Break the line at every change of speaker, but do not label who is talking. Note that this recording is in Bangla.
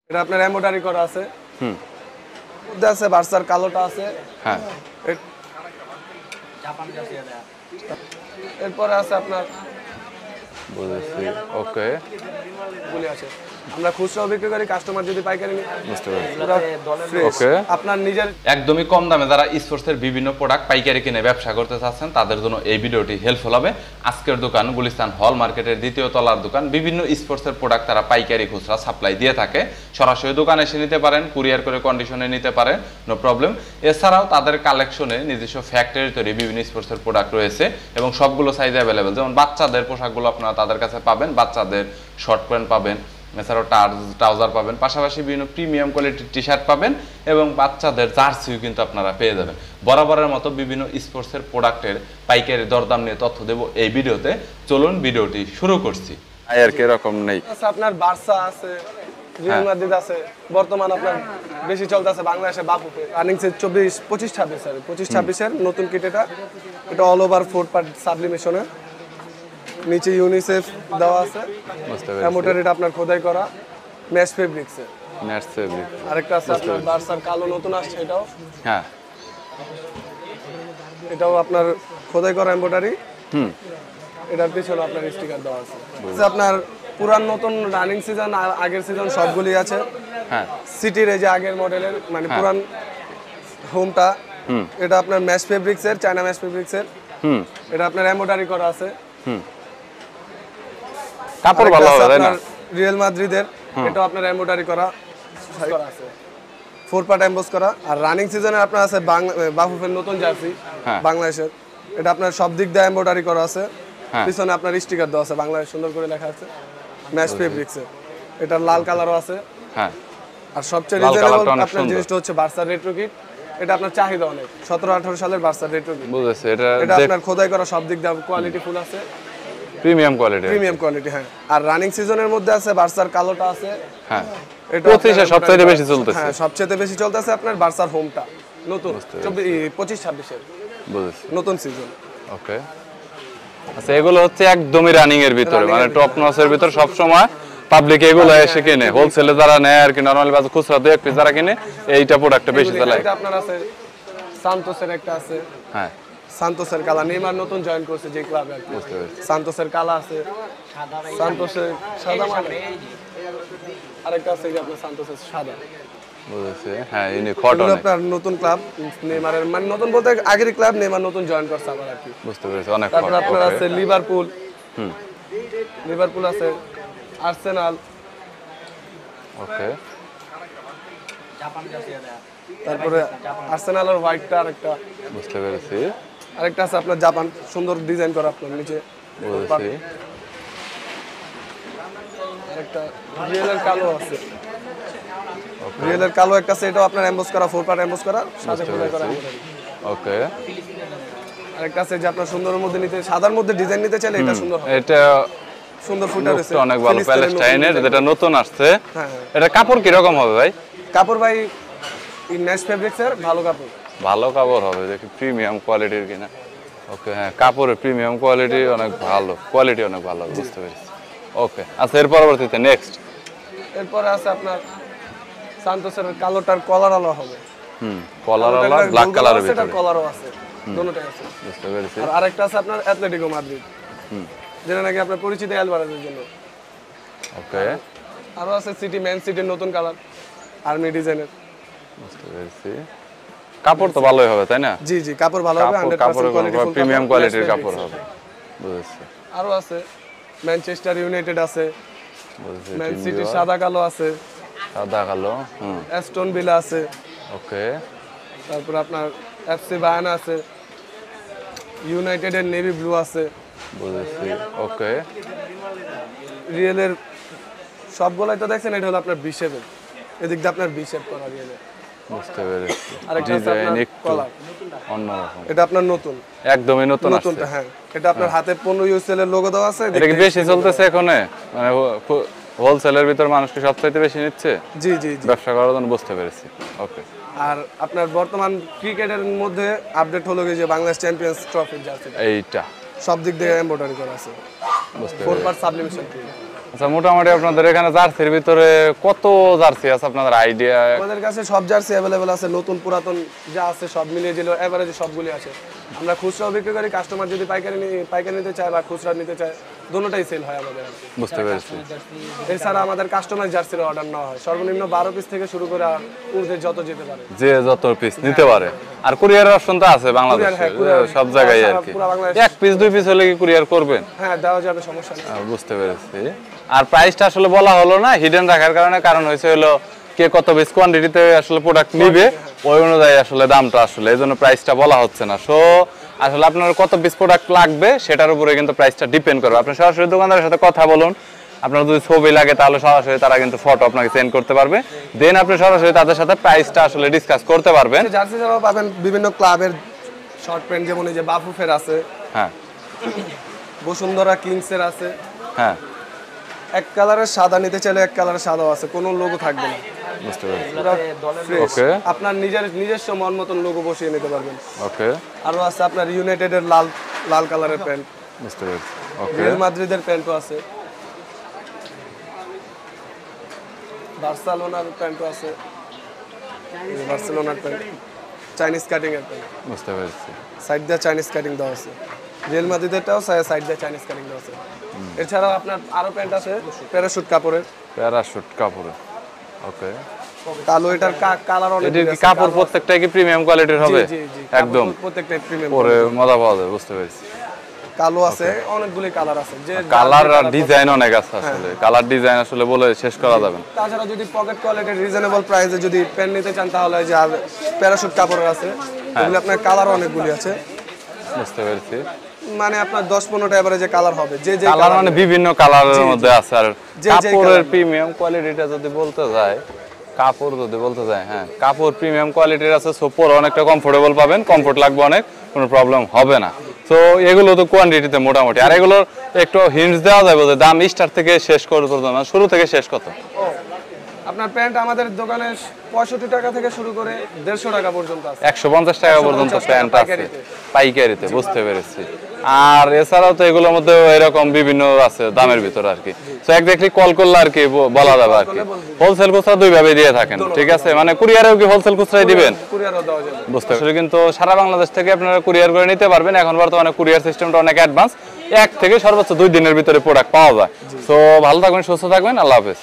এটা আপনার এমব্রয়ডারি করা আছে। মধ্যে আছে বার্সার কালোটা আছে।
হ্যাঁ,
এরপরে আছে আপনার
বুঝেছি। ওকে,
গুলি আছে। আমরা খুচরাও বিক্রি করি, কাস্টমার যদি পাইকারি নিয়ে
বুঝতে পেরেছি।
ওকে, আপনার নিজের
একদমই কম দামে যারা স্পোর্টসের বিভিন্ন প্রোডাক্ট পাইকারি কিনে ব্যবসা করতে চাচ্ছেন তাদের জন্য এই ভিডিওটি হেল্পফুল হবে। আজকের দোকান গুলিস্তান হল মার্কেটের দ্বিতীয় তলার দোকান। বিভিন্ন স্পোর্টসের প্রোডাক্ট তারা পাইকারি খুচরা সাপ্লাই দিয়ে থাকে। সরাসরি দোকানে এসে নিতে পারেন, কুরিয়ার করে কন্ডিশনে নিতে পারেন, নো প্রবলেম। এছাড়াও তাদের কালেকশনে নিজস্ব ফ্যাক্টরি তৈরি বিভিন্ন স্পোর্টসের প্রোডাক্ট রয়েছে এবং সবগুলো সাইজ অ্যাভেলেবেল। যেমন বাচ্চাদের পোশাকগুলো আপনারা তাদের কাছে পাবেন, বাচ্চাদের শর্ট প্যান্ট পাবেন, এছাড়াও ট্রাউজার পাবেন, পাশাপাশি বিভিন্ন প্রিমিয়াম কোয়ালিটির টি শার্ট পাবেন এবং বাচ্চাদের জার্সিও কিন্তু আপনারা পেয়ে যাবেন। বরাবরের মতো বিভিন্ন স্পোর্টসের প্রোডাক্টের পাইকারি দরদাম নিয়ে তথ্য দেব এই ভিডিওতে। চলুন ভিডিওটি শুরু করছি। আর কিরকম নেই
আপনার বার্সা আছে, রিয়াল মাদ্রিদ আছে, বর্তমান আপনার বেশি চলতেছে বাংলাদেশে বাফুফে রানিং সেট 25-26 এর নতুন কিট। এটা অল ওভার 4 পার্ট সাবলিমেশনের, নিচে ইউনিসেফ দেওয়া আছে। এমব্রয়ডারি এটা আপনার খোদাই করা ম্যাশ ফেব্রিক্সের।
Mash fabric.
আরেকটা আছে আপনার বার্সার কালো নতুন আসছে, এটাও
হ্যাঁ,
এটাও আপনার খোদাই করা এমব্রয়ডারি। এটার পিছনে আপনার স্টিকার দেওয়া আছে। আপনার পুরান নতুন রানিং সিজন আর আগের সিজন সবগুলি আছে।
হ্যাঁ,
সিটির এই যে আগের মডেলের মানে পুরান হোমটা, এটা আপনার ম্যাশ ফেব্রিক্সের, চায়না ম্যাশ ফেব্রিক্সের। এটা আপনার এমব্রয়ডারি করা আছে।
কাপড় ভালো হবে তাই না?
রিয়াল মাদ্রিদের, এটাও আপনার এমব্রয়ডারি করা আছে, 4 পার্ট এমবোস করা। আর রানিং সিজনে আপনার আছে বাফুফের নতুন জার্সি বাংলাদেশের। এটা আপনার সব দিক দিয়ে এমব্রয়ডারি করা আছে। পিছনে আপনার স্টিকার দেওয়া আছে, বাংলাদেশ সুন্দর করে লেখা আছে ম্যাশ ফেব্রিক্সের। এটা লাল কালারও আছে।
হ্যাঁ,
আর সবচেয়ে রিজনেবল আপনার জিনিসটা হচ্ছে বার্সার রেট্রো কিট। এটা আপনার চাহিদা অনেক, 17-18 সালের বার্সার রেট্রো কিট।
বুঝেছি।
এটা আপনার খোদাই করা, সব দিক দিয়ে কোয়ালিটি ফুল আছে,
প্রিমিয়াম কোয়ালিটি।
হ্যাঁ। আর রানিং সিজনের মধ্যে আছে বার্সার কালোটা আছে।
হ্যাঁ, এটা 25 সবচেয়ে বেশি চলতেছে।
হ্যাঁ, সবচেয়ে বেশি চলতেছে আপনার বার্সার হোমটা নতুন 25-26 এর।
বুঝেছি,
নতুন সিজন।
ওকে। আচ্ছা, এগুলো হচ্ছে একদমই রানিং এর ভিতরে, মানে টপ নচের ভিতর সব সময় পাবলিক এগুলো এসে কিনে, হোলসেলে যারা নেয় আর কি, নরমালি বাজার খুচরা দুই এক পিস যারা কিনে এইটা প্রোডাক্টটা বেশি চালায়।
এটা আপনার আছে সান্তোসের একটা আছে।
হ্যাঁ,
সান্তোসের কালা নেইমার নতুন জয়েন করছে যে ক্লাবে আর কি। সান্তোসের কালা আছে, সান্তোসের সাদা মানে আরেকটা আছে যে আপনার সান্তোসের সাদা।
বুঝেছি। হ্যাঁ, ইনি কটন
আপনার নতুন ক্লাব নেইমারের, মানে নতুন বলতে আগের ক্লাব, নেইমার নতুন জয়েন করছে আবার আর কি।
বুঝতে পেরেছি। অনেক
তারপর আপনার আছে লিভারপুল। লিভারপুল আছে, আর্সেনাল।
ওকে,
তারপরে আর্সেনাল আর হোয়াইটটা আরেকটা।
বুঝতে পেরেছি।
আরেকটা আছে আপনার জাপান, সুন্দর ডিজাইন করা আপনার নিচে।
বুঝেছি।
আরেকটা রিয়েলের কালো আছে। রিয়েলের কালো একটা আছে, এটাও আপনার এমবোস করা, 4 পার্ট এমবোস করা, সাথে খোদাই করা।
ওকে।
আরেকটা আছে যে আপনার সুন্দরের মধ্যে নিতে, সাদার মধ্যে ডিজাইন নিতে চাইলে এটা সুন্দর হবে।
এটা
সুন্দর ফুটার আছে,
অনেক ভালো প্যালেস্টাইনের, যেটা নতুন আসছে।
হ্যাঁ,
এটা কাপড় কি রকম হবে ভাই?
কাপড় ভাই ম্যাশ ফেব্রিক্সের ভালো কাপড়।
ভালো কাপড় হবে, দেখি প্রিমিয়াম কোয়ালিটির কিনা। ওকে, হ্যাঁ, কাপড়ের প্রিমিয়াম কোয়ালিটি অনেক ভালো, কোয়ালিটি অনেক ভালো, বুঝতে পেরেছি। ওকে, আচ্ছা, এর পরবর্তীতে নেক্সট
এরপরে আছে আপনার সান্তোসের কালোটার কলার আলো হবে।
কলার আলা ব্ল্যাক কালারের ভিতরে,
এটা কলারও আছে, দুটোটাই আছে।
বুঝতে পেরেছি।
আর আরেকটা আছে আপনার অ্যাটলেটিকো মাদ্রিদ, যেটা নাকি আপনার পরিচিত অ্যালভারেজের জন্য।
ওকে,
আরো আছে সিটি, ম্যান সিটির নতুন কালার, আর্মি ডিজাইনের।
বুঝতে পেরেছি। কাপড় তো ভালোই হবে তাই না?
জি জি, কাপড় ভালো হবে, 100% কোয়ালিটি,
প্রিমিয়াম কোয়ালিটির কাপড় হবে। বুঝেছি।
আরো আছে ম্যানচেস্টার ইউনাইটেড আছে,
বুঝেছি।
ম্যান সিটি সাদা কালো আছে,
সাদা কালো।
অ্যাস্টন ভিলা আছে।
ওকে,
তারপর আপনার এফসি বায়ানা আছে, ইউনাইটেডের নেভি ব্লু আছে।
বুঝেছি। ওকে,
রিয়েলের সবগুলাই তো দেখছেন, এটা হলো আপনার বি শেপের, এদিক দিয়ে আপনার বি শেপ করা রিয়েলের।
বুঝতে পেরেছি।
আরেকটা আছে
ডিজাইন
আপনার
একটু
কলার,
অন্যরকম।
এটা আপনার নতুন,
একদমই নতুন আসছে।
নতুনটা। হ্যাঁ, এটা আপনার হাতে 15 ইউএসএল এর লোগো দেওয়া আছে।
এটা কি বেশি চলতেছে এখন, মানে হোলসেলের ভিতর মানুষকে সবচাইতে বেশি নিচ্ছে?
জি জি জি,
ব্যবসা করার জন্য, বুঝতে পেরেছি। ওকে।
আর আপনার বর্তমান ক্রিকেটের মধ্যে আপডেট হলো যে বাংলাদেশ চ্যাম্পিয়ন্স ট্রফির জার্সি,
এইটা
সব দিক দিয়ে এমব্রয়ডারি করা আছে,
বুঝতে
4 পার্ট সাবলিমেশন প্রিন্ট।
আচ্ছা, মোটামুটি আপনাদের এখানে জার্সির ভিতরে কত জার্সি আছে আপনাদের আইডিয়া?
আমাদের কাছে সব জার্সি অ্যাভেলেবেল আছে, নতুন পুরাতন যা আছে সব মিলিয়ে দিলে এভারেজে সবগুলি আছে। আমরা খুচরাও বিক্রি করি, কাস্টমার যদি পাইকারি নিতে চায় বা খুচরা নিতে চায় দুটোটাই সেল হয় আমাদের।
বুঝতে পেরেছি।
এছাড়া আমাদের কাস্টমাইজ জার্সির অর্ডার নেওয়া হয়, সর্বনিম্ন 12 পিস থেকে শুরু করে ঊর্ধ্বে যত যেতে পারে,
যে যত পিস নিতে পারে। আর কুরিয়ারের অপশন তো আছে বাংলাদেশে সব জায়গায় আর কি। এক পিস দুই পিস হলে কি কুরিয়ার করবেন?
হ্যাঁ, দেওয়া যাবে, সমস্যা নেই।
বুঝতে পেরেছি। আর প্রাইসটা আসলে বলা হলো না হিডেন রাখার কারণে, কারণ হয়েছে হলো কে কত বেশ কোয়ান্টিটিতে আসলে প্রোডাক্ট নিবে ওই অনুযায়ী আসলে দামটা আসলে এই জন্য প্রাইসটা বলা হচ্ছে না। সো আসলে আপনার কত পিস প্রোডাক্ট লাগবে সেটার উপরে কিন্তু প্রাইসটা ডিপেন্ড করবে। আপনি সরাসরি দোকানদারের সাথে কথা বলুন, আপনার যদি ছবি লাগে তাহলে সরাসরি তারা কিন্তু ফটো আপনাকে সেন্ড করতে পারবে, দেন আপনি সরাসরি তাদের সাথে প্রাইসটা আসলে ডিসকাস করতে পারবেন।
জার্সি ছাড়াও পাবেন বিভিন্ন ক্লাবের শর্ট প্যান্ট, যেমন এই যে বাফুফের আছে,
হ্যাঁ,
বসুন্ধরা কিংসের আছে।
হ্যাঁ,
এক কালারের সাদা নিতে চাইলে এক কালারের সাদাও আছে, কোনো লোগো থাকবে না।
বুঝতে পেরেছি।
পুরো ফ্রেশ,
ওকে।
আপনার নিজস্ব মন মতন লোগো বসিয়ে নিতে পারবেন।
ওকে,
আরো আছে আপনার ইউনাইটেডের লাল কালারের প্যান্ট,
বুঝতে পেরেছি। ওকে,
রিয়াল মাদ্রিদের প্যান্টও আছে, বার্সেলোনার প্যান্টও আছে, বার্সেলোনার প্যান্ট, চাইনিজ কাটিং এর প্যান্ট,
বুঝতে পেরেছি।
সাইড দিয়ে চাইনিজ কাটিং দেওয়া আছে। রিয়াল মাদ্রিদেরটাও সাইড দিয়ে চাইনিজ কাটিং দেওয়া আছে। এছাড়াও আপনার আরো প্যান্ট আছে প্যারাশুট কাপড়ের,
প্যারাশুট কাপড়ে। ওকে,
কালো, এটার কালার অনেক।
এটার কি কাপড় প্রত্যেকটাই কি প্রিমিয়াম কোয়ালিটির হবে?
জি জি,
একদম
প্রত্যেকটা প্রিমিয়াম,
পরে মজা পাওয়া যাবে। বুঝতে পেরেছি।
কালো আছে, অনেকগুলি কালার আছে, যে
কালার আর ডিজাইন অনেক আছে আসলে, কালার ডিজাইন আসলে বলে শেষ করা যাবে না।
তাছাড়া যদি পকেট কোয়ালিটির রিজনেবল প্রাইসে যদি প্যান্ট নিতে চান তাহলে যে প্যারাশুট কাপড়ের আছে, এগুলি আপনার কালার অনেকগুলি আছে।
বুঝতে পেরেছি।
মানে আপনার 10-15টা এভারেজে কালার হবে, যে যে
কালার মানে বিভিন্ন কালারের মধ্যে আছে। আর
যে
কাপড়ের প্রিমিয়াম কোয়ালিটিটা যদি বলতে যায়, কাপড় যদি বলতে যায়, হ্যাঁ কাপড় প্রিমিয়াম কোয়ালিটির আছে, সো পরে অনেকটা কমফোর্টেবল পাবেন, কমফোর্ট লাগবে অনেক, কোনো প্রবলেম হবে না। তো এগুলো তো কোয়ান্টিটিতে মোটামুটি। আর এগুলোর একটু হিন্টস দেওয়া যাবে যে দাম স্টার্ট থেকে শেষ করে পর্যন্ত, শুরু থেকে শেষ কত?
আপনার প্যান্ট আমাদের দোকানে 65 টাকা থেকে শুরু করে 150 টাকা পর্যন্ত আছে,
150 টাকা পর্যন্ত
150
প্যান্ট আছে
পাইকারিতে।
পাইকারিতে। বুঝতে পেরেছি। আর এছাড়াও তো এগুলোর মধ্যে এরকম বিভিন্ন আছে দামের ভিতরে আর কি। তো এক্স্যাক্টলি কল করলে আর কি বলা যাবে আর কি। হোলসেল খুচরা দুই ভাবে দিয়ে থাকেন, ঠিক আছে? মানে কুরিয়ারেও কি হোলসেল খুচরাই দিবেন?
কুরিয়ারও দেওয়া যাবে।
বুঝতে পারছি। কিন্তু সারা বাংলাদেশ থেকে আপনারা কুরিয়ার করে নিতে পারবেন। এখন বর্তমানে কুরিয়ার সিস্টেমটা অনেক অ্যাডভান্স, 1 থেকে সর্বোচ্চ 2 দিনের ভিতরে প্রোডাক্ট পাওয়া যায়। তো ভালো থাকবেন, সুস্থ থাকবেন, আল্লাহ হাফেজ।